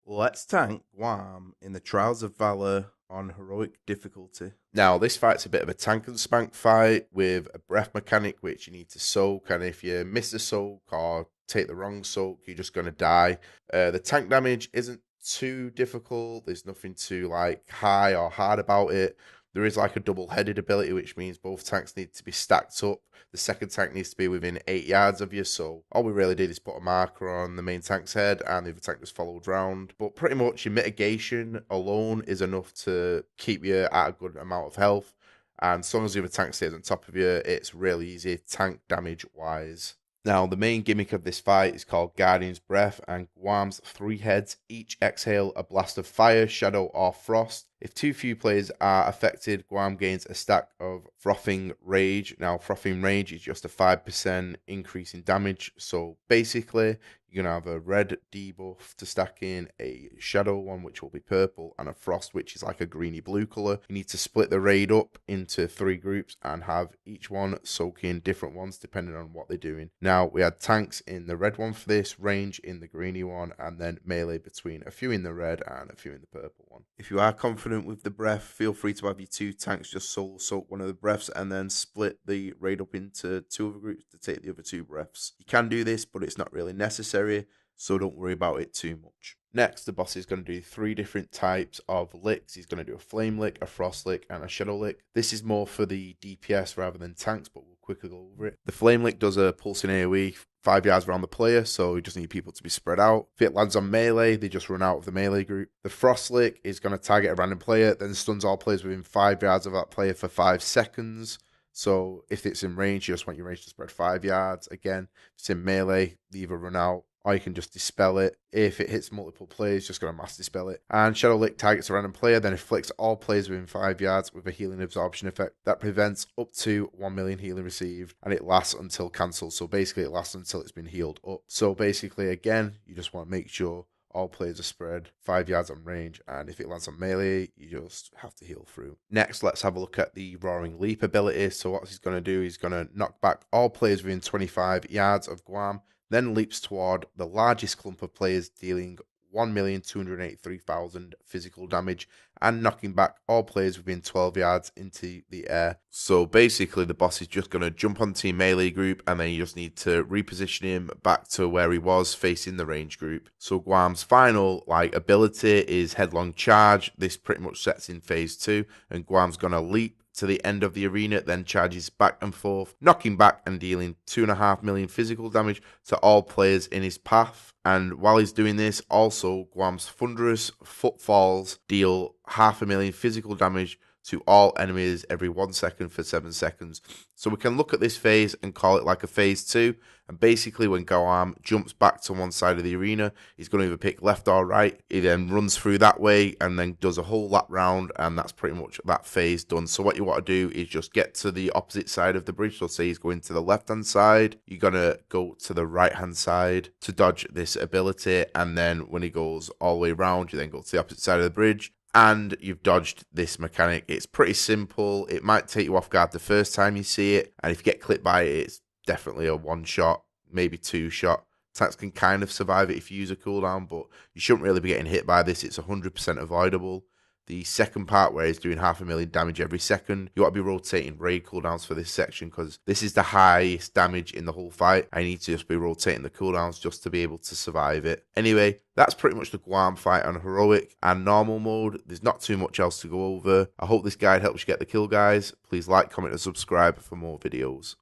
Let's tank Guam in the Trials of Valor on heroic difficulty. Now, this fight's a bit of a tank and spank fight with a breath mechanic which you need to soak, and if you miss the soak or take the wrong soak, you're just going to die. The tank damage isn't too difficult. There's nothing too high or hard about it. There is like a double-headed ability, which means both tanks need to be stacked up. The second tank needs to be within 8 yards of you, so all we really did is put a marker on the main tank's head, and the other tank just followed round. But pretty much your mitigation alone is enough to keep you at a good amount of health, and as long as the other tank stays on top of you, it's really easy tank damage-wise. Now, the main gimmick of this fight is called Guardian's Breath, and Guam's 3 heads each exhale a blast of fire, shadow, or frost. If too few players are affected, Guam gains a stack of Frothing Rage. Now, Frothing Rage is just a 5% increase in damage, so basically, you're going to have a red debuff to stack in, a shadow one, which will be purple, and a frost, which is like a greeny blue colour. You need to split the raid up into 3 groups and have each one soak in different ones depending on what they're doing. Now, we had tanks in the red one for this, range in the greeny one, and then melee between a few in the red and a few in the purple one. If you are confident with the breath, feel free to have your 2 tanks just solo soak one of the breaths and then split the raid up into 2 other groups to take the other 2 breaths. You can do this, but it's not really necessary, so don't worry about it too much. Next, the boss is going to do 3 different types of licks. He's going to do a flame lick, a frost lick, and a shadow lick. This is more for the DPS rather than tanks, but we'll quickly go over it. The flame lick does a pulsing AoE 5 yards around the player, so you just need people to be spread out. If it lands on melee, they just run out of the melee group. The frost lick is going to target a random player, then stuns all players within 5 yards of that player for 5 seconds. So if it's in range, you just want your range to spread 5 yards. Again, if it's in melee, they either run out or you can just dispel it. If it hits multiple players, just going to mass dispel it. And Shadow Lick targets a random player, then afflicts all players within 5 yards with a healing absorption effect that prevents up to 1 million healing received, and it lasts until cancelled. So basically, it lasts until it's been healed up. So basically, again, you just want to make sure all players are spread 5 yards on range, and if it lands on melee, you just have to heal through. Next, let's have a look at the Roaring Leap ability. So what he's going to do, he's going to knock back all players within 25 yards of Guam, then leaps toward the largest clump of players, dealing 1,283,000 physical damage and knocking back all players within 12 yards into the air. So basically, the boss is just going to jump onto your melee group, and then you just need to reposition him back to where he was facing the range group. So Guam's final ability is Headlong Charge. This pretty much sets in phase 2, and Guam's going to leap to the end of the arena, then charges back and forth, knocking back and dealing 2.5 million physical damage to all players in his path. And while he's doing this, also Guam's thunderous footfalls deal 500,000 physical damage to all enemies every 1 second for 7 seconds. So we can look at this phase and call it like a phase 2. And basically, when Guam jumps back to one side of the arena, he's going to either pick left or right. He then runs through that way and then does a whole lap round, and that's pretty much that phase done. So what you want to do is just get to the opposite side of the bridge. So say he's going to the left-hand side, you're going to go to the right-hand side to dodge this ability, and then when he goes all the way around, you then go to the opposite side of the bridge, and you've dodged this mechanic. It's pretty simple. It might take you off guard the first time you see it, and if you get clipped by it, it's definitely a 1-shot, maybe 2-shot. Tanks can kind of survive it if you use a cooldown, but you shouldn't really be getting hit by this. It's 100% avoidable. The second part, where he's doing 500,000 damage every second, you want to be rotating raid cooldowns for this section, because this is the highest damage in the whole fight. I need to just be rotating the cooldowns just to be able to survive it. Anyway, that's pretty much the Guarm Fight on heroic and normal mode. There's not too much else to go over. I hope this guide helps you get the kill, guys. Please like, comment, and subscribe for more videos.